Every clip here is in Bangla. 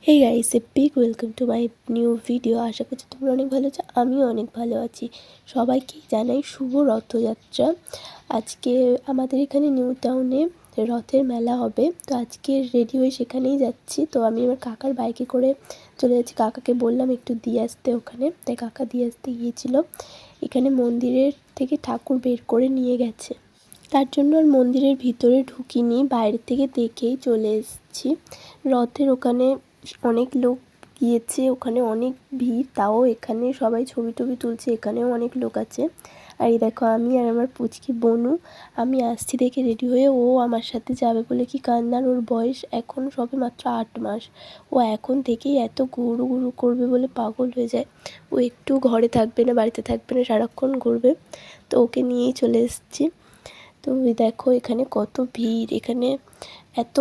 Hey guys, a big welcome to my new video. আশা করছি তোমরা অনেক ভালো আছো, আমিও অনেক ভালো আছি। সবাইকে জানাই শুভ রথযাত্রা। আজকে আমাদের এখানে নিউ টাউনে রথের মেলা হবে, তো আজকে রেডি হয়ে সেখানেই যাচ্ছি। তো আমি আমার কাকার বাইকে করে চলে যাচ্ছি। কাকাকে বললাম একটু দিয়ে আসতে ওখানে, তাই কাকা দিয়ে আসতে গিয়েছিল। এখানে মন্দিরের থেকে ঠাকুর বের করে নিয়ে গেছে, তার জন্য আর মন্দিরের ভিতরে ঢুকিনি, বাইরে থেকে দেখেই চলে এসেছি। রথের ওখানে অনেক লোক গিয়েছে, ওখানে অনেক ভিড়, তাও এখানে সবাই ছবি টবি তুলছে, এখানেও অনেক লোক আছে। আর এই দেখো আমি আর আমার পুচকি বনু, আমি আসছি দেখে রেডি হয়ে ও আমার সাথে যাবে বলে কি কান্নার। ওর বয়স এখন সবে মাত্র 8 মাস। ও এখন থেকেই এত ঘুরু ঘুরু করবে বলে পাগল হয়ে যায়। ও একটু ঘরে থাকবে না, বাড়িতে থাকবে না, সারাক্ষণ ঘুরবে। তো ওকে নিয়েই চলে এসেছি। তো দেখো এখানে কত ভিড়, এখানে এত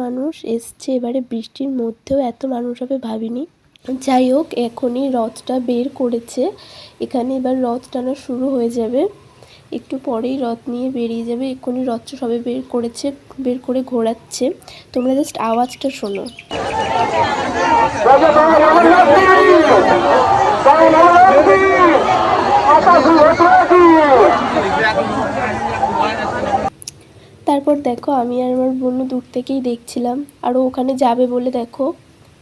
মানুষ এসছে। এবারে বৃষ্টির মধ্যেও এত মানুষ হবে ভাবিনি। যাই হোক, এখনই রথটা বের করেছে, এখানে এবার রথ টানা শুরু হয়ে যাবে। একটু পরেই রথ নিয়ে বেরিয়ে যাবে। এক্ষুনি রথটা সবে বের করেছে, বের করে ঘোরাচ্ছে। তোমরা জাস্ট আওয়াজটা শোনো। তারপর দেখো আমি আর আমার বোন দূর থেকেই দেখছিলাম, আর ও ওখানে যাবে বলে দেখো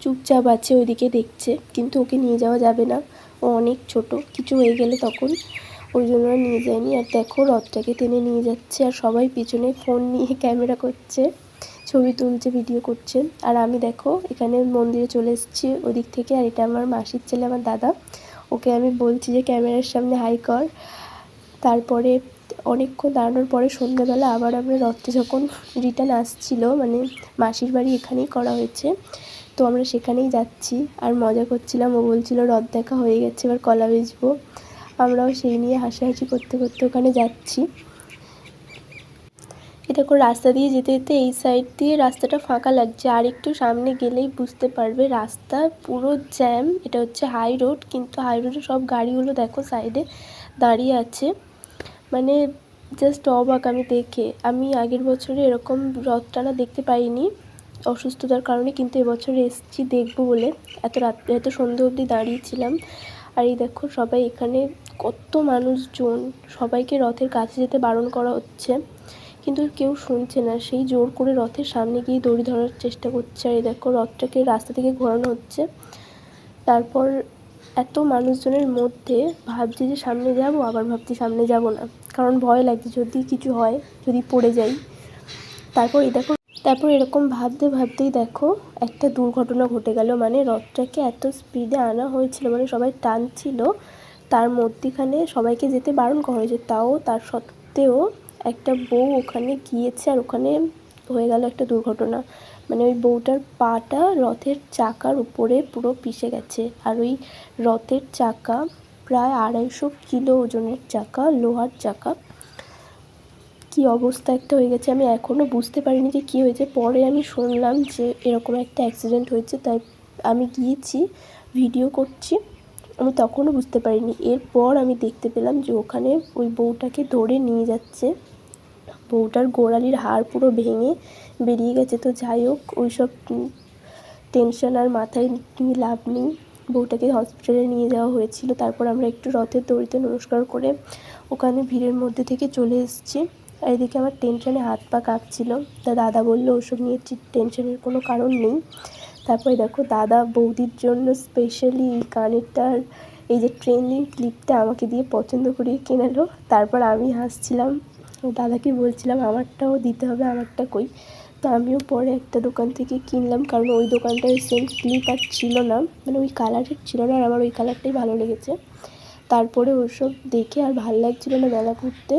চুপচাপ আছে, ওইদিকে দেখছে, কিন্তু ওকে নিয়ে যাওয়া যাবে না, ও অনেক ছোট, কিছু হয়ে গেলে তখন, ওই জন্য আর নিয়ে যায়নি। আর দেখো রথটাকে টেনে নিয়ে যাচ্ছে, আর সবাই পিছনে ফোন নিয়ে ক্যামেরা করছে, ছবি তুলছে, ভিডিও করছে। আর আমি দেখো এখানে মন্দিরে চলে এসেছি ওদিক থেকে। আর এটা আমার মাসির ছেলে, আমার দাদা, ওকে আমি বলছি যে ক্যামেরার সামনে হাই কর। তারপরে অনেকক্ষণ দাঁড়ানোর পরে সন্ধ্যাবেলা আবার আমরা রথটা যখন রিটার্ন আসছিলো, মানে মাসির বাড়ি এখানেই করা হয়েছে, তো আমরা সেখানেই যাচ্ছি আর মজা করছিলাম। ও বলছিল রথ দেখা হয়ে গেছে, এবার কলা বেচবো। আমরাও সেই নিয়ে হাসাহাসি করতে করতে ওখানে যাচ্ছি। এটা করে রাস্তা দিয়ে যেতে যেতে এই সাইড দিয়ে রাস্তাটা ফাঁকা লাগছে, আর একটু সামনে গেলেই বুঝতে পারবে রাস্তা পুরো জ্যাম। এটা হচ্ছে হাই রোড, কিন্তু হাই রোডে সব গাড়িগুলো দেখো সাইডে দাঁড়িয়ে আছে, মানে জাস্ট অবাক আমি দেখে। আমি আগের বছরে এরকম রথ টানা দেখতে পাইনি অসুস্থতার কারণে, কিন্তু এবছরে এসেছি দেখবো বলে এত সন্ধ্যে অবধি দাঁড়িয়েছিলাম। আর এই দেখো সবাই এখানে কত মানুষজন, সবাইকে রথের কাছে যেতে বারণ করা হচ্ছে, কিন্তু কেউ শুনছে না, সেই জোর করে রথের সামনে গিয়ে দড়ি ধরার চেষ্টা করছে। আর এই দেখো রথটাকে রাস্তা থেকে ঘোরানো হচ্ছে। তারপর এত মানুষজনের মধ্যে ভাবছি যে সামনে যাব, আবার ভাবছি সামনে যাব না, কারণ ভয় লাগছে যদি কিছু হয়, যদি পড়ে যাই। তারপর এরকম ভাবতে ভাবতেই দেখো একটা দুর্ঘটনা ঘটে গেল। মানে রথটাকে এত স্পিডে আনা হয়েছিল, মানে সবাই টানছিল, তার মধ্যিখানে সবাইকে যেতে বারণ করা হয়েছে, তার সত্ত্বেও একটা বউ ওখানে গিয়েছে, আর ওখানে হয়ে গেল একটা দুর্ঘটনা। মানে ওই বউটার পাটা রথের চাকার উপরে পুরো পিষে গেছে। আর ওই রথের চাকা প্রায় 250 কিলো ওজনের চাকা, লোহার চাকা। কি অবস্থা একটা হয়ে গেছে, আমি এখনও বুঝতে পারিনি যে কী হয়েছে। পরে আমি শুনলাম যে এরকম একটা অ্যাক্সিডেন্ট হয়েছে, তাই আমি গিয়েছি, ভিডিও করছি। আমি তখনও বুঝতে পারিনি, এরপর আমি দেখতে পেলাম যে ওখানে ওই বউটাকে ধরে নিয়ে যাচ্ছে, বউটার গোড়ালির হাড় পুরো ভেঙে বেরিয়ে গেছে। তো যাই হোক, ওইসব টেনশন আর মাথায় নিয়ে লাভ নেই, বউটাকে হসপিটালে নিয়ে যাওয়া হয়েছিল। তারপর আমরা একটু রথের দড়িতে নমস্কার করে ওখানে ভিড়ের মধ্যে থেকে চলে এসেছি। আর এদিকে আমার টেনশনে হাত পা কাঁপছিল, তা দাদা বললো ওসব নিয়ে টেনশনের কোনো কারণ নেই। তারপরে দেখো দাদা বৌদির জন্য স্পেশালি এই কানেরটার এই যে ট্রেন্ডিং ক্লিপটা আমাকে দিয়ে পছন্দ করিয়ে কেনালো। তারপর আমি হাসছিলাম, দাদাকে বলছিলাম আমারটাও দিতে হবে, আমারটা কই। তো আমিও পরে একটা দোকান থেকে কিনলাম, কারণ ওই দোকানটায় সেম ক্লিপ আর ছিল না, মানে ওই কালারের ছিল না, আর আমার ওই কালারটাই ভালো লেগেছে। তারপরে ওসব দেখে আর ভালো লাগছিলো না মেলা ঘুরতে,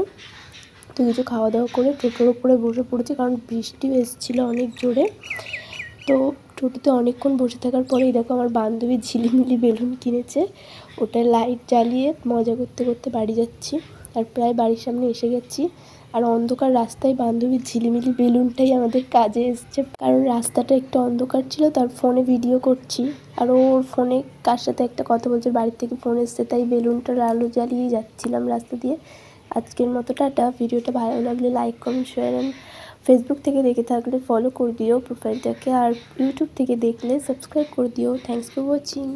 তো কিছু খাওয়া দাওয়া করে টোটোর উপরে বসে পড়েছি, কারণ বৃষ্টিও এসেছিলো অনেক জোরে। তো টোটোতে অনেকক্ষণ বসে থাকার পরেই দেখো আমার বান্ধবী ঝিলিমিলি বেলুন কিনেছে, ওটা লাইট জ্বালিয়ে মজা করতে করতে বাড়ি যাচ্ছি। আর প্রায় বাড়ির সামনে এসে গেছি, আর অন্ধকার রাস্তায় বান্ধবীর ঝিলিমিলি বেলুনটাই আমাদের কাজে এসছে, কারণ রাস্তাটা একটু অন্ধকার ছিল। তার ফোনে ভিডিও করছি, আর ওর ফোনে কার সাথে একটা কথা বলছে, বাড়ির থেকে ফোন এসছে, তাই বেলুনটার আলো জ্বালিয়েই যাচ্ছিলাম রাস্তা দিয়ে। আজকের মতো টাটা। ভিডিওটা ভালো লাগলে like, comment, share and Facebook থেকে দেখে থাকলে ফলো করে দিও প্রোফাইলটাকে, আর ইউটিউব থেকে দেখলে সাবস্ক্রাইব করে দিও। Thanks for watching.